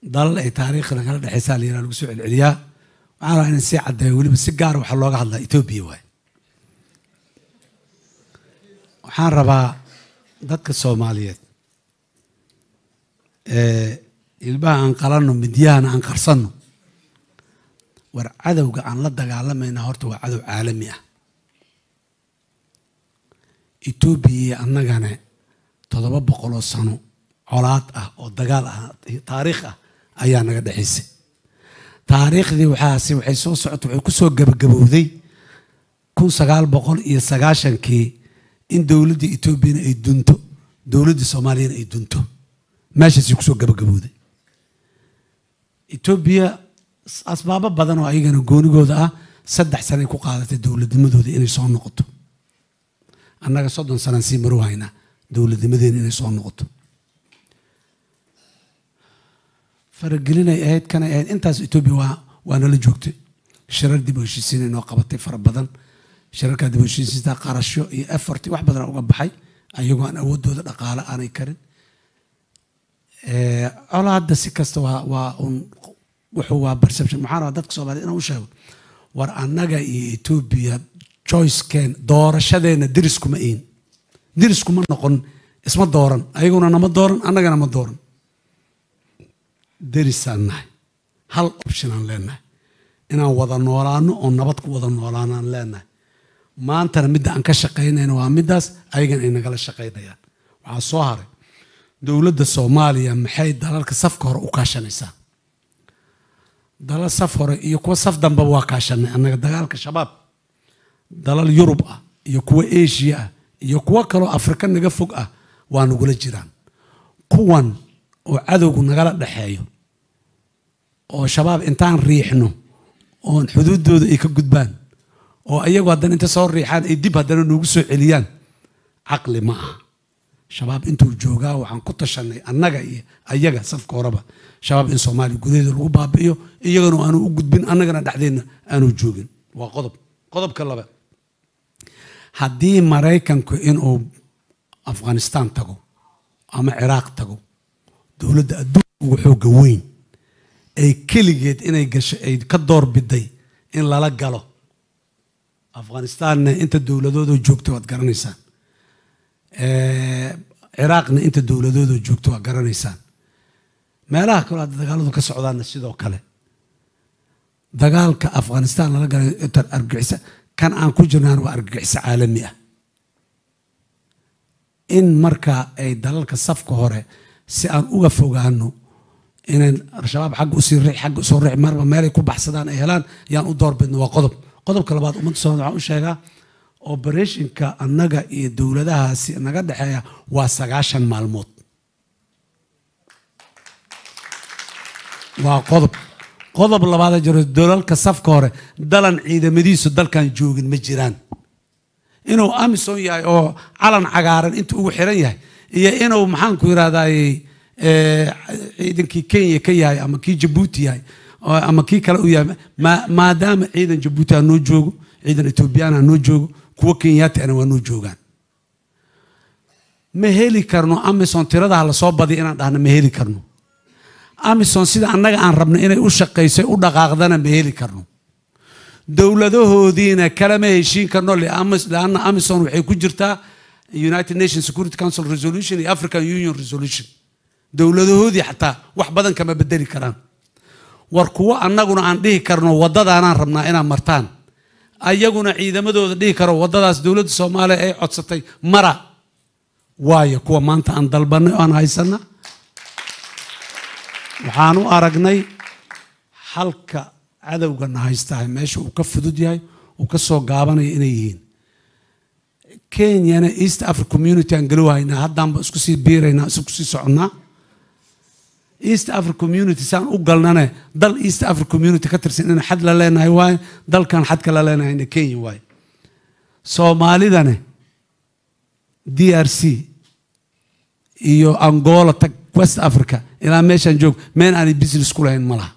ضل أي تاريخ نقل الحسال يلا الوسوع العليا وعارف أن الساعة ده يقول بس سجار وحلوة على إثيوبيا واي وحان ربا ضدك الصوماليات الباء عن قرنه مديانا عن قرصنه ورعدوا عن لدق على نهارته وعدوا عالمية إثيوبيا أننا تضرب بقول الصنو علاط أو دجال تاريخه أيانا قد حسي تاريخ ذي وحاسي وحيسو صعت وحكسو جبودي كون سجال بقول يسجاشن كي إن دولة إثيوبيا يدنتو دولة الصوماليين يدنتو ماشي سيكسو جبودي إثيوبيا أسباب بدن وأيجنا جوني جودا سدح سنة كقاعدة الدولة مدودي إني صون نقطة أنا قصدنا سنة سيمرو هنا دولة مدينة إني صون نقطة فرجلنا إيد كان إيد أنت إثيوبيا وأنا اللي جوكتي شركة دي بوشيسين إنه قبضتي فرق بدن شركة دي بوشيسين تا قرشوا يأفرتي واحد بدن أوقف بحي أيوة أنا أود هذا الأقالة أنا يكرر على هذا السكست وحوا برسبشن محارة دتك صوبالي أنا وشاو ورأناجا إثيوبيا choice كان دور شدينا درسكم إين درسكم ما نقول اسمه دورن أيقون أنا ما دورن أنا جانا ما دورن درسنا هل option لنا إن وضعنا ورانا أو نبضك وضعنا ورانا لنا ما أنت مدة أنك شقينا إنه وامداس أيقون إنك على شقينا يعني وعالصهر دولة الصومالية محيد دلالك صفقة وكاشنيسا دلال صفقة يكون صف دم بواكاشن أنا دلالك شباب دلال يوروب يكون إيشيا يكون كلو أفريقيا نجفوق ونقول الجيران كون وعدو نقال دحيو أو شباب إنتان ريحنو أو حدود دود يكجدبان أو أيقو هذا أنت صار ريحان يديب هذا نقص عليان عقل معه شباب أنتوا جوجا وعن قطشني النجا أيجا صف كهرباء شباب إن صومالي جديد الربع بيو يجنوا أنا وجود بين أنا جنا دحدين أنا جوجن وقضب كلابه هدي مريكان كإن أو أفغانستان تجو أما العراق تجو دولة الدول وحوجوين أي كل جد إن يجش أي كدور بدي إن لا لقاله أفغانستان أنت الدولة دو جوجت وتقرنيسان عراقنا أنت الدولة دو جوجت وتقرنيسان ما لا كل هذا دجالو كسعودان السيدو كله دجال كأفغانستان لا قال أرجع كان عن كل جنان وأرجع عالمية إن مركا أي دلال كصفقة هره سأن أوقفوا عنه إن الشباب حق أسير حق أسرع مرة ما يكون بحثان إهلان يعني أدور بينه وقضب كلابات ومن تصنع عشان أوبريشن كأنجا الدولة ده نجا دحية وسجاشن معلومات وقضب الله بعد جرى الدولار كصفقة هره دلنا عيد مديس دل كان جوجن مجيران إنه أمسون يا أو علن عقارن أنتوا وحرية هي إنه محنكو هذا عيدن كي كيا أما كي جيبوتي أما كي كلا ويا ما دام عيدن جيبوتي نوجو عيدن إثيوبيا نوجو كوكينيات أنا ونوجوغان مهلي كرنو أمسون ترى على صوب بدي أنا مهلي كرنو أمسون سيدا أنا عن ربنا إنه وشقيسة ودقاقدنا مهلي كرنو دولته دينا كلمة هشين كرنو لأن أمسون وحيكون جرتا United Nations Security Council Resolution African Union Resolution دولته دي حتى وحبدا كما بدري كران وركوا أننا عندي كرنو وضدا أنا ربنا إنا مرتان أيقونا عيدا مدو دي كرو وضدا دولة الصومالية أي عدستي مرة وايا كوا مانتا عن دلبنا أنا هايسنا وحانو أرقني حلقة عدو قلنا هايستاهي ماشي وكفدو ديهاي وكسو قابنا إنيين كينيا أنا إيست أفريقيا كوميونيتي أنجلوها هنا هدام بسكسي بيرنا سكسي سعنا إيست أفريقيا كوميونيتي سان أقولنا أنا دل إيست أفريقيا كوميونيتي كتر سنين حد لا لنا هواي دل كان حد كلا لنا هنا كينيا واي سومالي دنا DRC إيو أنغولا تك وست أفريقيا إلى ميشان جوك من أنا بيزنس سكول هين ملا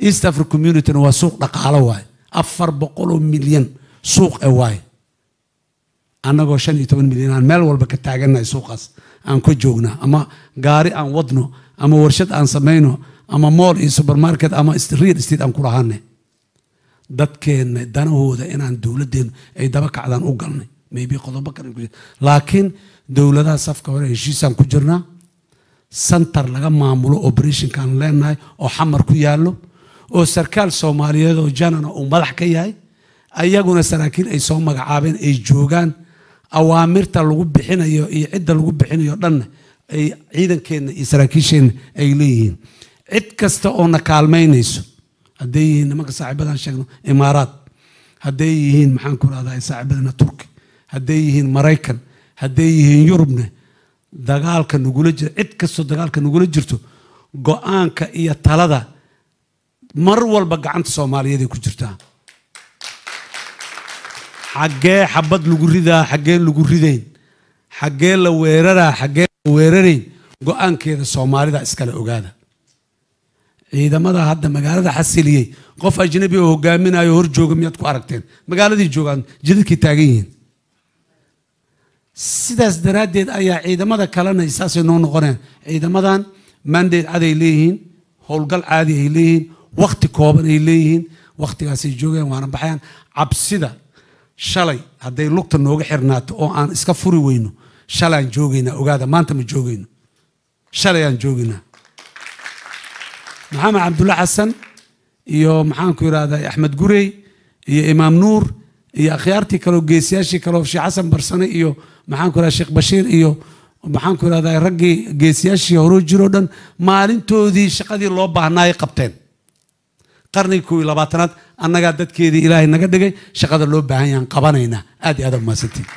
إيست أفريقيا كوميونيتي هو سوق دقالة واي أفر بقولوا مليون سوق واي أنا قوشان 8 مليون مال والبكتاعنا سوقاس أن كجوجنا أما قاري أن وضنه ama warshad aan samayno ama mool iyo supermarket ama real estate aan ku lahaanay dadkeena danahooda inaan dowladdeenu ay daba kacdaan u galnay maybe qodobo kale ku laakiin dowladaha safka hore heshiisaan ku jirnaa center laga maamulo operationkan leenahay oo xamar ku yaallo oo sarkaal Soomaaliyeed oo janana uu madax ka yahay ayaguna saraakiil ay soo magacaabeen ay joogaan awaamirta lagu bixinayo iyo cidda lagu bixinayo dhan ay ciidankeena iyo saraakiisheena ay leeyihiin cid kasta oo na kaalmaynayso hadday yihiin nimanka saaxiibadan sheegno imaaraad hadday yihiin maxaan ku raadayay saaxiibadana Turki hadday yihiin Mareykan hadday yihiin Yurubna dagaalka nugula jira cid kasta dagaalka nugula jirto go'aanka iyo talada mar walba gacanta Soomaaliyeed ay ku jirtaa xagee xabad lagu ridaa xagee lagu ridayn xagee la weeraraa xagee la weerarayn go'aankeeda Soomaalida iskala ogaada ciidamada hadda magaalada xasiliyay qof ajnabi oo hogaaminayo hor jooga miyaad ku aragteen magaaladii joogaan jidadkii taagan yihiin sidaas daraadeed ayaa ciidamada kalena isaasay noo noqoneen ciidamadan mandate caday leeyihiin howlgal caadi ay leeyihiin waqti kooban ay leeyihiin waqtigaasay joogeen waana baxayaan cabsida shalay hadday lugta nooga xirnaato oo aan iska furi weyno shalaan joogaynaa ogaada maanta ma joogayno shalayaan joogaynaa maxamed cabdulla xasan iyo maxaan ku yiraahdaa axmed gurey iyo imaam nuur iyo akhyaartii kale geesiyaashii kale sheekh xasan barsane iyo maxaan ku yiraahdaa sheekh bashiir iyo maxaan ku yiraahdaa raggii geesiyaashii hore jiro dhan maalintoodii shaqadii loo baahnaa qabteen qarniga 12aad annaga dadkeedii ilaahay naga dhigay shaqada loo baahan yahay qabanaynaa aad iyo aad u maasantiin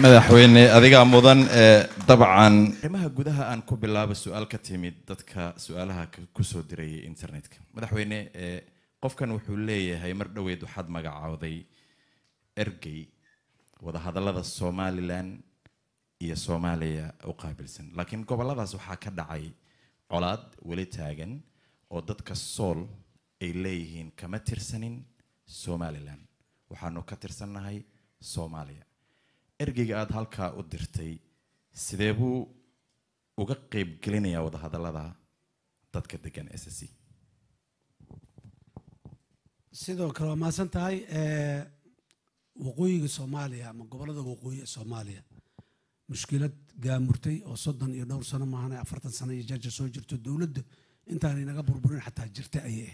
madaxweyne adiga mudan dabcan arrimaha gudaha aan ku bilaabo su'aal ka timid dadka su'aalaha ku soo diray internetka madaxweyne qofkan wuxuu leeyahay mar dhaweed waxaad magacaawday ergey wada hadallada Somaliland iyo Soomaaliya u qaabilsan laakiin goboladaas waxaa ka dhacay colaad wali taagan oo dadka sool ay leeyihiin kama tirsanin Somaliland waxaanu ka tirsanahay Soomaaliya ergeyga aad halka u dirtay sidee buu uga qayb gelinayaa wada hadallada dadka degan SSC sidoo kale waa maasan tahay waqooyiga Soomaaliya ama gobolada waqooyiga Soomaaliya mushkilad gaamurtay oo 30 iyo dhowr sano maahan 40 sano iyo jaja soo jirto dawladda intaan inaga burburin xataa jirta ayay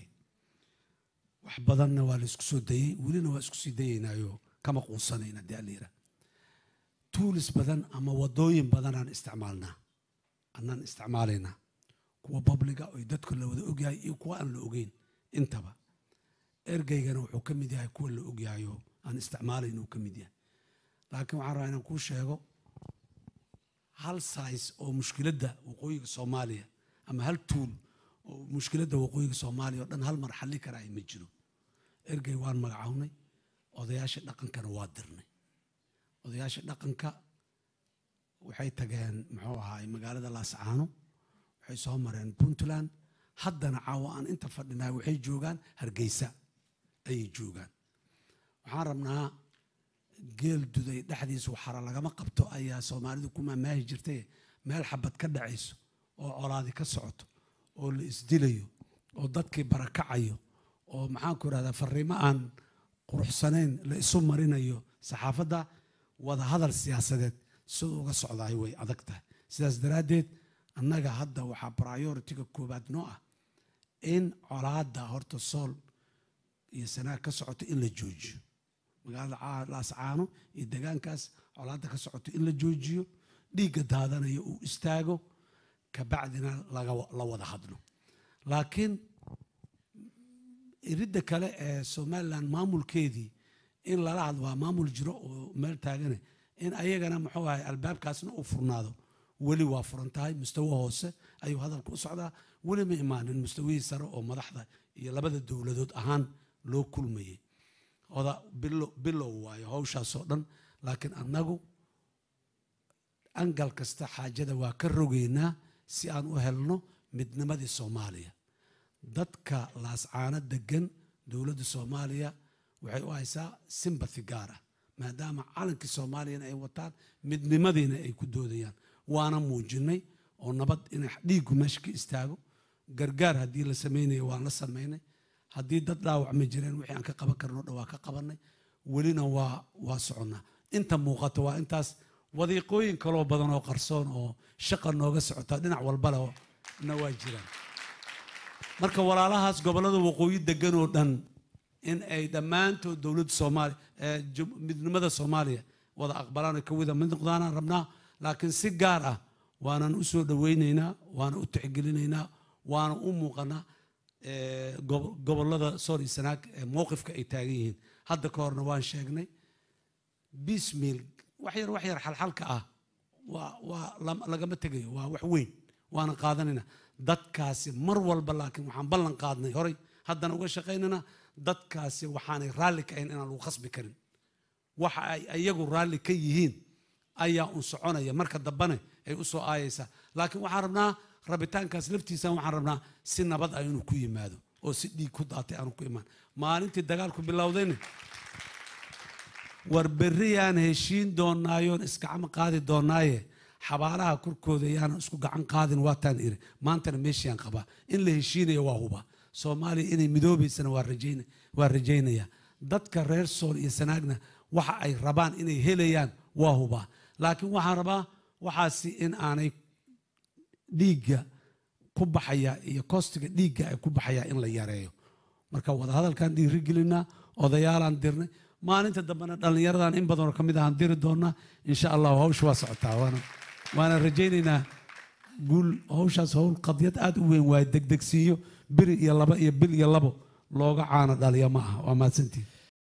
wax badanna waa la isku soo dayay welina waa isku sii dayaynaayo kama quusanayna daalira tools badan ama wadooyin badan aan isticmaalnaa annaan isticmaalayna kuwa publica oo dadku la wada ogyahay iyo kuwa aan la ogeyn intaba ergeygana wuxuu ka mid yahay kuwa la ogyahay oo aan isticmaalayno ka mid yahay laakiin waxaan rabaa inaan ku sheego hal size oo mushkiladda waqooyiga Soomaaliya ama hal tool oo mushkiladda waqooyiga Soomaaliya oo dhan hal mar xalli kara ay ma jiro ergey waan magacawnay odayaasha dhaqankana waa dirnay odayaasha dhaqanka waxay tageen muxuu ahaay magaalada Laascaano waxay soo mareen Puntland haddana caawa aan inta fadhinaa waxay joogaan Hargeysa ay joogaan waxaan rabnaa geel duday dhaxdiisu xara lagama qabto ayaa Soomaalidu kuma maahi jirtay meel xabad ka dhacayso oo colaadi ka socoto oo la isdilayo oo dadkii barakacayo oo maxaan ku yiraahdaa fariimo aan quruxsanayn la isu marinayo saxaafadda wada hadal siyaasadeed sidoo uga socdaay way adag tahay sidaas daraadeed annaga hadda waxa priority-ga koobaad noo ah in colaada horta sool iyo sanaa ka socoto in la joojiyo magaalada Laascaano iyo deegaankaas colaada ka socoto in la joojiyo dhiigga daadanayo uu istaago ka bacdina la wada hadlo laakiin iridda kale ee Somaliland maamulkeedii in lala hadlo waa maamul jiro oo meel taagan in ayagana muxuu ahay albaabkaasna uu furnaado wali waa furan tahay mustawa hoose ayuu hadalku u socdaa wali ma imaanin mustawii sare oo madaxda iyo labada dawladood ahaan loo kulmayay oda bilow waayo hawshaas oo dhan laakiin annagu angal kasta xaajada waa ka rogeynaa si aan u helno midnimadii Soomaaliya dadka Laascaano degan dawladda Soomaaliya waxay u haysaa sympathy gaar ah maadaama calankii Soomaaliya ay wataan midnimadiina ay ku doodayaan waana muujinay oo nabad in dhiigu meesha ka istaago gargaar haddii la samaynayo waan la samaynay haddii dad dhaawacma jireen wixii aan ka qaban karno dhawaa ka qabanay welina waa soconnaa inta muuqato waa intaas wadiiqooyin kaloo badan oo qarsoon oo shaqa nooga socota dhinac walba leh na waa jiraan marka walaalahaas gobollada waqooyi degan oo dhan in ay dhammaantood dowladda Soomaaliya midnimada Soomaaliya wada aqbalaan ka wada mid noqdaan rabnaa laakiin si gaar ah waanan u soo dhaweynaynaa waana u tixgelinaynaa waana u muuqanaa gobollada sool iyo sanaag mowqifka ay taagan yihiin hadda ka horna waan sheegnay bismil wax yar xalxalka ah waa lagama tegayo waa wax weyn waana qaadanayna dadkaasi mar walba laakiin waxaan ballan qaadnay horay haddana uga shaqaynana dadkaasi waxaanay raalli ka ahayn inaan lagu khasbi karin waxa ay iyagu raalli ka yihiin ayaa un soconaya marka dambana ay u soo aayaysaa laakiin waxaan rabnaa rabitaankaas laftiisa waxaan rabnaa si nabad ah inuu ku yimaado oo si dhiig ku daatay aanu ku imaan maalintii dagaalku bilowdayna war berriyaan heshiin doonaayoon iskacama qaadi doonaaye xabaalaha korkooda yaana isku gacan qaadin waataan iri maantana meeshiaan qabaa in la heshiinayo waa huba Soomaaliya inay midoobaysana waa rajaynaya dadka reer Sool iyo Sanaagna waxa ay rabaan inay helayaan waa huba laakiin waxaan rabaa waxaasi in aanay dhiigga ku baxaya iyo kostiga dhiigga ay ku baxaya in la yareeyo marka wada hadalkan dhiirigelinaa odayaalaan dirnay maalinta dambena dhalinyaradan in badan oo ka mid ah aan diri doonaa insha Allah hawshu waa socotaa waana rajaynaynaa guul hawshaas hawl qadiyad aad u weyn waa degdegsiiyo biri iyo laba iyo bil iyo labo looga caana dhaliya ma aha waa mahadsantihiin